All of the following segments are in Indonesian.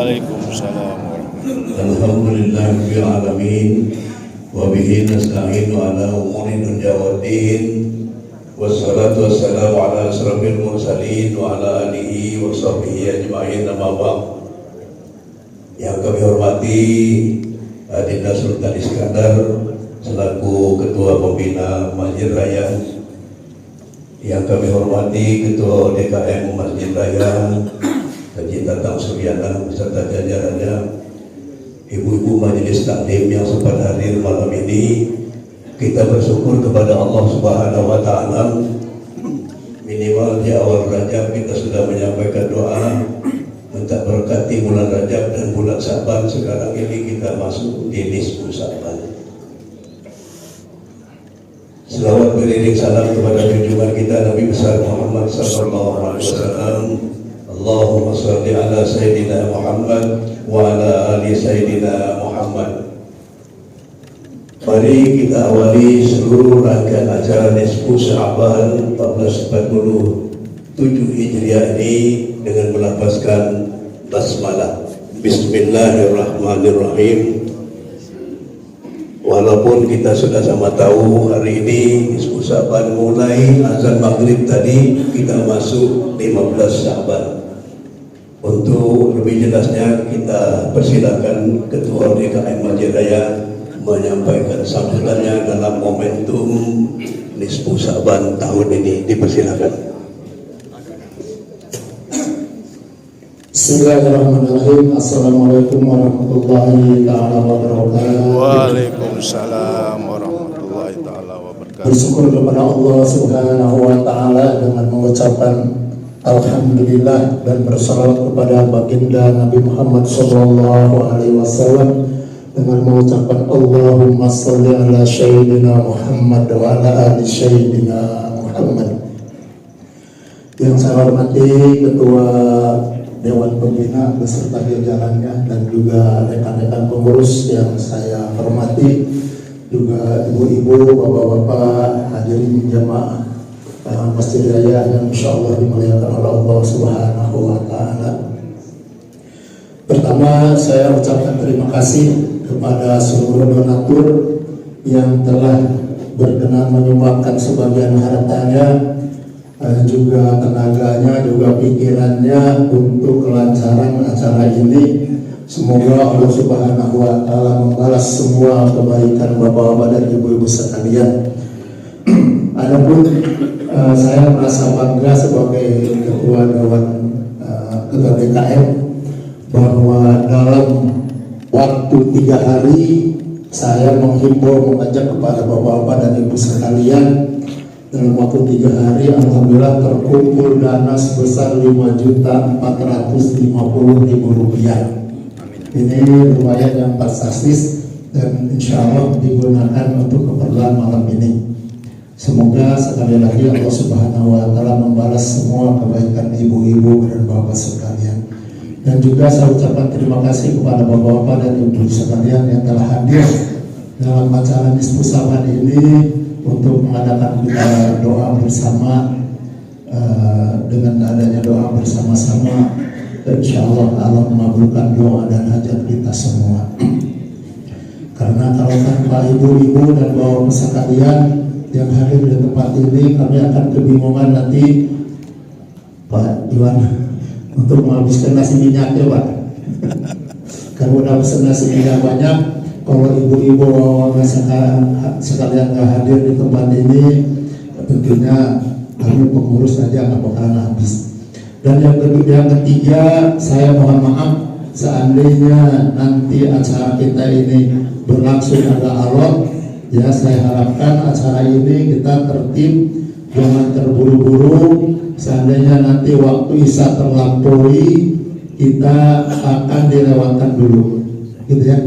Waalaikumsalam warahmatullahi Alhamdulillahirabbil alamin wa bihi nasta'inu ala umuri dunya waddin wassalatu wassalamu ala asrofil mursalin wa ala alihi wa sahbihi ajma'in amma ba'd. Yang kami hormati Adinda Sultan Iskandar selaku Ketua Pembina Masjid Raya, yang kami hormati Ketua DKM Masjid Raya Haji Tatang Suryana beserta jajarannya, ibu-ibu majelis taklim yang sempat hadir malam ini. Kita bersyukur kepada Allah Subhanahu wa taala, minimal di awal Rajab kita sudah menyampaikan doa minta berkati bulan Rajab dan bulan Syaban. Sekarang ini kita masuk di nisfu Syaban. Selawat beriring salam kepada junjungan kita Nabi besar Muhammad sallallahu alaihi wasallam. Allahumma shalli ala Sayyidina Muhammad wa ala ali Sayyidina Muhammad. Mari kita awali seluruh rangkaian acara nisfu Sya'ban 1447 Hijriah ini dengan melafazkan basmalah. Bismillahirrahmanirrahim. Walaupun kita sudah sama tahu hari ini nisfu Sya'ban mulai azan maghrib tadi kita masuk 15 Sya'ban. Untuk lebih jelasnya kita persilakan Ketua DKM Masjid Raya menyampaikan sambutannya dalam momentum nisfu Sya'ban tahun ini. Dipersilakan. Bismillahirrahmanirrahim. Assalamualaikum warahmatullahi taala wabarakatuh. Waalaikumsalam warahmatullahi taala wabarakatuh. Bersyukur kepada Allah Subhanahu wa taala dengan mengucapkan alhamdulillah dan bersalawat kepada baginda Nabi Muhammad sallallahu alaihi wasallam dengan mengucapkan Allahumma shalli ala sayyidina Muhammad wa ala ali sayyidina Muhammad. Yang saya hormati Ketua Dewan Pembina beserta jajarannya dan juga rekan-rekan pengurus yang saya hormati, juga ibu-ibu, bapak-bapak, hadirin jamaah Masjid Raya yang insya Allah dimuliakan oleh Allah Subhanahu wa taala. Pertama, saya ucapkan terima kasih kepada seluruh donatur yang telah berkenan menyumbangkan sebagian hartanya, juga tenaganya, juga pikirannya untuk kelancaran acara ini. Semoga Allah Subhanahu wa taala membalas semua kebaikan bapak-bapak dan ibu-ibu sekalian. Adapun saya merasa bangga sebagai Ketua Dewan Ketua DKM bahwa dalam waktu 3 hari saya menghimbau, mengajak kepada bapak-bapak dan ibu sekalian. Dalam waktu 3 hari alhamdulillah terkumpul dana sebesar Rp5.450.000. Ini lumayan yang fantastis dan insya Allah digunakan untuk keperluan malam ini. Semoga sekali lagi Allah Subhanahu wa taala membalas semua kebaikan ibu-ibu dan bapak sekalian. Dan juga saya ucapkan terima kasih kepada bapak-bapak dan ibu sekalian yang telah hadir dalam acara nisfu Sya'ban ini untuk mengadakan kita doa bersama. Dengan adanya doa bersama-sama, insya Allah Allah mengabulkan doa dan hajat kita semua. Karena kalau tanpa ibu-ibu dan bapak sekalian yang hadir di tempat ini, kami akan kebingungan nanti Pak Iwan untuk menghabiskan nasi minyaknya Pak. Kalau udah pesan nasi minyak banyak, kalau ibu-ibu sekalian nggak hadir di tempat ini, tentunya kami pengurus aja nggak bakalan habis. Dan yang ketiga, saya mohon maaf seandainya nanti acara kita ini berlangsung agak alot. Ya, saya harapkan acara ini kita tertib, jangan terburu-buru. Seandainya nanti waktu isya terlampaui, kita akan dilewatkan dulu, gitu ya.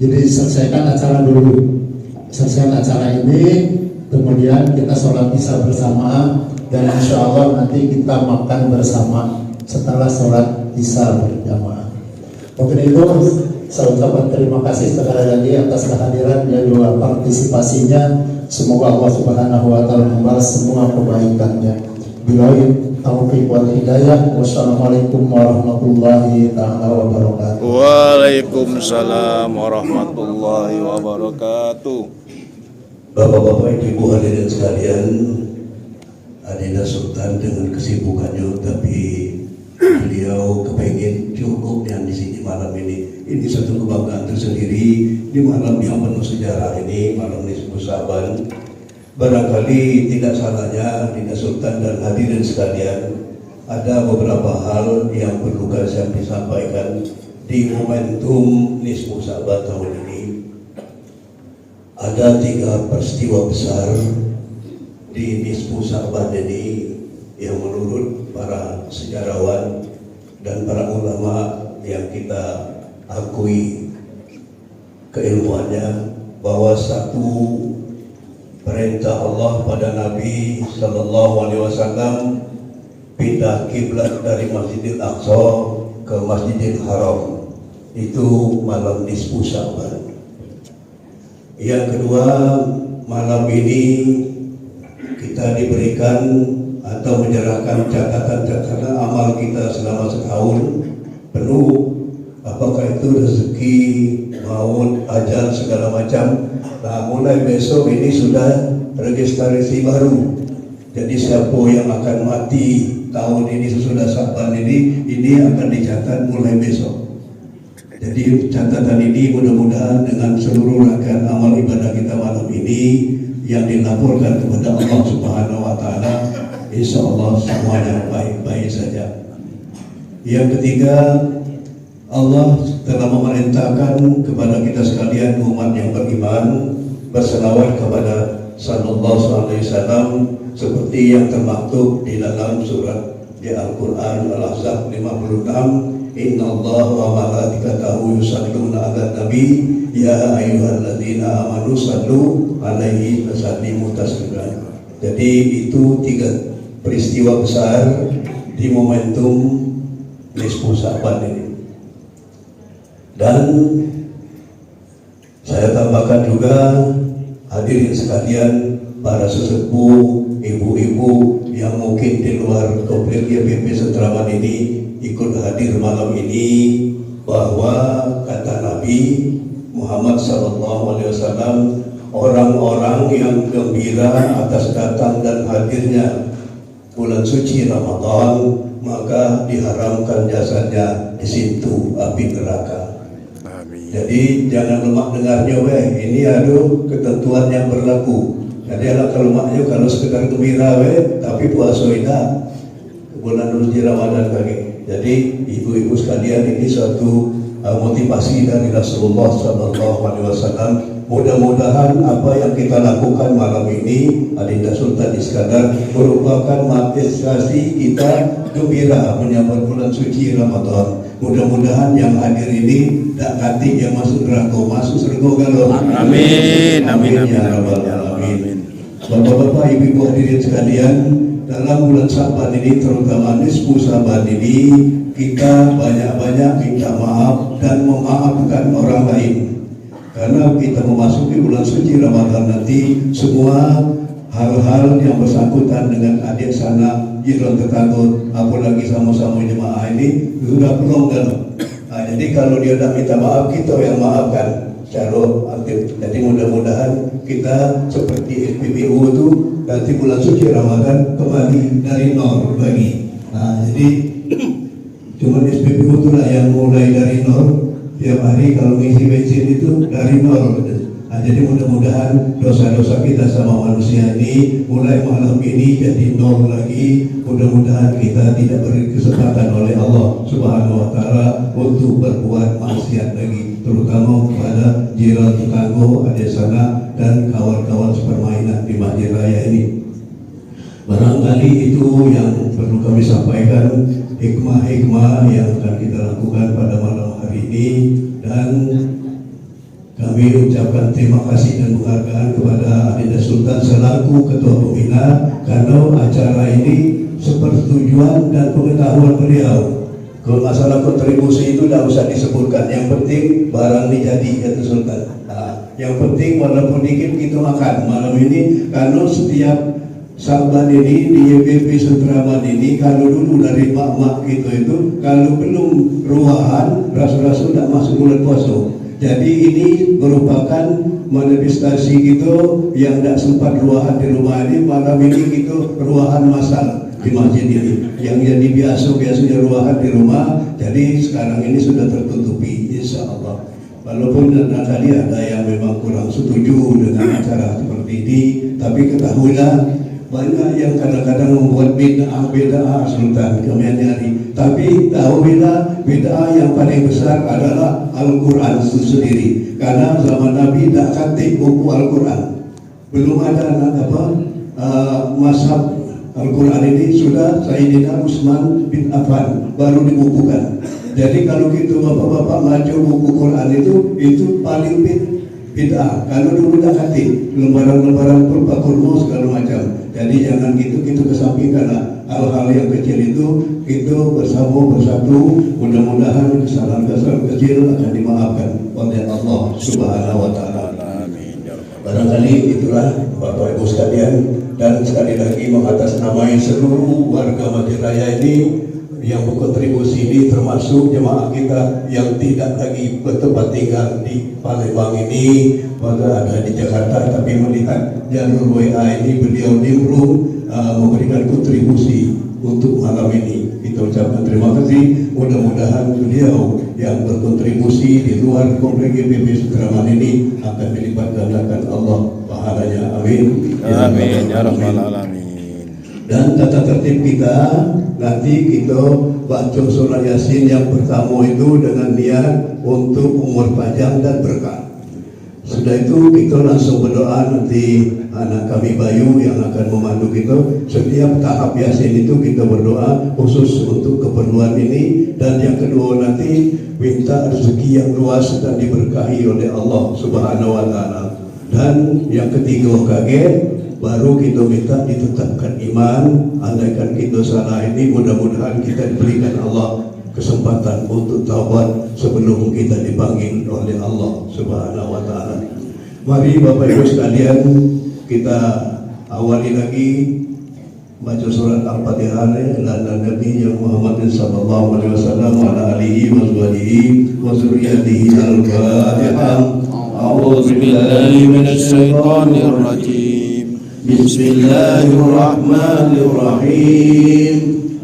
Jadi selesaikan acara dulu, selesaikan acara ini, kemudian kita sholat isya bersama, dan insya Allah nanti kita makan bersama setelah sholat isya berjamaah. Mungkin itu. Saya ucapkan terima kasih sekali lagi atas kehadiran dan juga partisipasinya. Semoga Allah Subhanahu wa taala membalas semua kebaikannya. Billahi taufiq wal hidayah. Wassalamualaikum warahmatullahi taala wabarakatuh. Waalaikumsalam warahmatullahi wabarakatuh. Bapak-bapak, ibu hadirin sekalian, Adinda Sultan dengan kesibukannya, tapi beliau kepengen cukup yang di sini malam ini. Ini satu kebanggaan tersendiri di malam yang penuh sejarah ini, malam Nisfu Sa'ban. Barangkali tidak salahnya Adinda Sultan dan hadirin sekalian, ada beberapa hal yang perlu saya disampaikan di momentum Nisfu Sa'ban tahun ini. Ada 3 peristiwa besar di Nisfu Sa'ban ini yang menurut para sejarawan dan para ulama yang kita akui keilmuannya, bahwa satu perintah Allah pada Nabi Sallallahu Alaihi Wasallam pindah kiblat dari Masjidil Aqsa ke Masjidil Haram itu malam Nisfu Sa'ban. Yang kedua, malam ini kita diberikan atau menyerahkan catatan-catatan amal kita selama setahun penuh, apakah itu rezeki, maut, ajal, segala macam. Nah, mulai besok ini sudah registrasi baru. Jadi siapa yang akan mati tahun ini sesudah Sa'ban ini akan dicatat mulai besok. Jadi catatan ini mudah-mudahan dengan seluruh rangkaian amal ibadah kita malam ini yang dilaporkan kepada Allah Subhanahu wa Ta'ala, insya Allah semuanya baik-baik saja. Yang ketiga, Allah telah memerintahkan kepada kita sekalian umat yang beriman berselawat kepada Sallallahu Alaihi Wasallam seperti yang termaktub di dalam surat di Al-Quran Al-Ahzab 56. Inna Allah wa malaikatahu yusalluna 'alan nabi ya ayyuhalladzina amanu sallu alaihi wasallimu taslima. Jadi itu 3 peristiwa besar di momentum Nisfu Sa'ban ini. Dan saya tambahkan juga hadirin sekalian, para sesepuh, ibu-ibu yang mungkin di luar komplek YPP Setraman ini ikut hadir malam ini, bahwa kata Nabi Muhammad SAW, orang-orang yang gembira atas datang dan hadirnya bulan suci Ramadan, maka diharamkan jasadnya di situ api neraka. Amin. Jadi jangan lemak dengarnya, ini ada ketentuan yang berlaku. Jadi kalau lemaknya kalau sekedar gembira, tapi puasa tidak bulan suci Ramadan lagi. Jadi ibu-ibu sekalian, ini suatu motivasi dari Rasulullah SAW. Mudah-mudahan apa yang kita lakukan malam ini, Adinda Sultan Iskandar, merupakan manifestasi kita gembira menyambut bulan suci Ramadan. Mudah-mudahan yang hadir ini tak hati yang masuk neraka, masuk surga kalau. Amin. Amin. Amin. Ya Rabbal Amin. Alamin. Bapak-bapak, ibu-ibu hadirin sekalian, dalam bulan Sa'ban ini, terutama Nisfu Sa'ban ini, kita banyak-banyak minta maaf dan memaafkan orang lain. Karena kita memasuki bulan suci Ramadan nanti, semua hal-hal yang bersangkutan dengan adik sana, jiran tetangga, apalagi sama-sama jemaah ini sudah belum dalam. Nah, jadi kalau dia dah minta maaf, kita yang maafkan secara aktif. Jadi mudah-mudahan kita seperti SPBU itu nanti bulan suci Ramadan kembali dari nol lagi. Nah, jadi cuma SPBU itulah yang mulai dari nol. Tiap hari kalau ngisi bensin itu dari nol. Nah, jadi mudah-mudahan dosa-dosa kita sama manusia ini mulai malam ini jadi nol lagi. Mudah-mudahan kita tidak beri kesempatan oleh Allah Subhanahu wa Ta'ala untuk berbuat maksiat lagi, terutama kepada jiran tetangga, adik sana, dan kawan-kawan sepermainan di masjid raya ini. Barangkali itu yang perlu kami sampaikan, hikmah-hikmah yang akan kita lakukan pada malam hari ini. Dan kami ucapkan terima kasih dan penghargaan kepada Adinda Sultan selaku Ketua Pembina, karena acara ini sepersetujuan dan pengetahuan beliau. Kalau masalah kontribusi itu tidak usah disebutkan, yang penting barang dijadi, kata Sultan. Nah, yang penting walaupun dikit kita makan malam ini, karena setiap Sahabat ini di YPP Sutraman ini kalau dulu dari mak-mak gitu itu kalau belum ruahan rasul-rasul tidak masuk bulan puasa. Jadi ini merupakan manifestasi gitu yang tidak sempat ruahan di rumah ini, malam ini gitu ruahan masal di masjid ini. Yang jadi biasanya ruahan di rumah, jadi sekarang ini sudah tertutupi, insya Allah. Walaupun tadi ada yang memang kurang setuju dengan acara seperti ini, tapi ketahuilah banyak yang kadang-kadang membuat bid'ah Sultan Kementerian, tapi tahu bid'ah yang paling besar adalah Al-Quran itu sendiri. Karena zaman Nabi tak khatib buku Al-Quran, belum ada mazhab Al-Quran ini sudah Sayyidina Utsman bin Affan baru dibukukan. Jadi kalau gitu bapak-bapak maju buku Quran itu paling bid'ah. Kalau dulu tak khatib, lembaran-lembaran purba kurma segala macam. Jadi jangan gitu kesampingkanlah hal-hal yang kecil itu bersatu. Mudah-mudahan kesalahan-kesalahan kecil akan dimaafkan oleh Allah Subhanahu wa taala. Amin. Ya Rabbal Barangkali itulah Bapak Ibu sekalian, dan sekali lagi mengatasnamai seluruh warga Masjid Raya ini yang berkontribusi ini, termasuk jemaah kita yang tidak lagi bertempat tinggal di Palembang ini, pada ada di Jakarta, tapi melihat jalur WA ini beliau nimbrung memberikan kontribusi untuk malam ini. Kita ucapkan terima kasih. Mudah-mudahan beliau yang berkontribusi di luar komplek GPP Sutraman ini akan dilipat gandakan Allah pahalanya. Amin. Amin ya Rabbal Alamin. Dan tata tertib kita nanti kita baca surah Yasin yang pertama itu dengan niat untuk umur panjang dan berkah. Sudah itu kita langsung berdoa, nanti anak kami Bayu yang akan memandu kita. Setiap tahap Yasin itu kita berdoa khusus untuk keperluan ini. Dan yang kedua nanti minta rezeki yang luas dan diberkahi oleh Allah Subhanahu wa taala. Dan yang ketiga kaget, baru kita minta ditetapkan iman. Andaikan kita salah ini, mudah-mudahan kita diberikan Allah kesempatan untuk taubat sebelum kita dipanggil oleh Allah Subhanahu wa taala. Mari Bapak Ibu sekalian, kita awali lagi baca surat Al-Fatihah dan Nabi Muhammad sallallahu alaihi wasallam ala alihi wa sahbihi wa zurriyyatihi. Al-Fatihah. A'udzu billahi minasy syaithanir rajim. Bismillahirrahmanirrahim.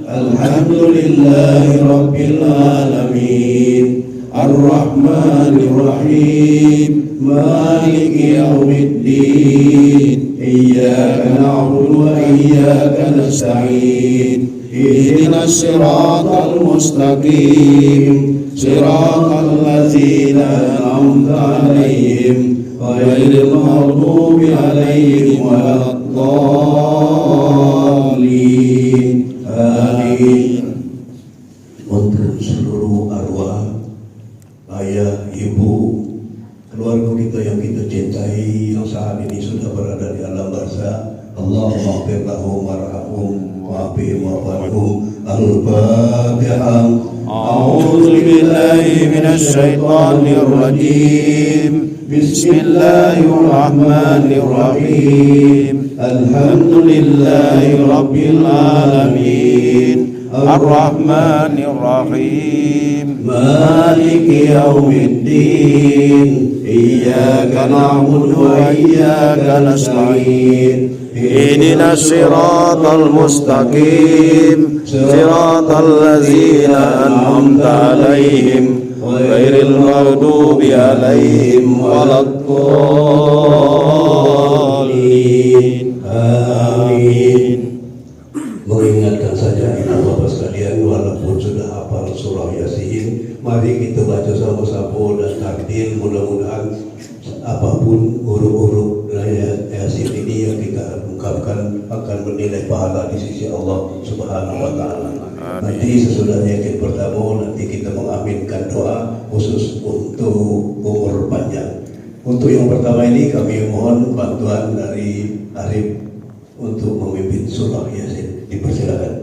Alhamdulillahi rabbil alamin. Ar-Rahmanir Rahim. Maliki yaumiddin. Iyyaka na'budu wa iyyaka nasta'in. Ihdinas siratal mustaqim. Siratal ladzina an'amta 'alaihim ghairil maghdubi 'alaihim waladdallin. Amin. Untuk seluruh arwah ayah, ibu, keluarga kita yang kita cintai yang saat ini sudah berada di alam barzakh, Allahumma ighfir lahum warhamhum wa'afihim wa'fu Al-Fatihah. A'udzu billahi minasy syaithanir rajim. Bismillahirrahmanirrahim. Alhamdulillahi rabbil alamin. Ar-Rahmanir Rahim. Maliki yaumiddin. Iyyaka na'budu wa iyyaka nasta'in. Ihdinas siratal mustaqim. Siratal ladzina an'amta 'alaihim ghairil maghdubi alaihim waladdallin. Amin. Mengingatkan saja ibu bapak sekalian, walaupun sudah hafal surah Yasin, mari kita baca sama-sama dan takdir. Mudah-mudahan apapun huruf-huruf Yasin ini yang kita ungkapkan akan bernilai pahala di sisi Allah Subhanahu wa taala. Nanti sesudah yakin pertama, nanti kita mengaminkan doa khusus untuk umur panjang. Untuk yang pertama ini kami mohon bantuan dari Arif untuk memimpin surah Yasin. Dipersilakan.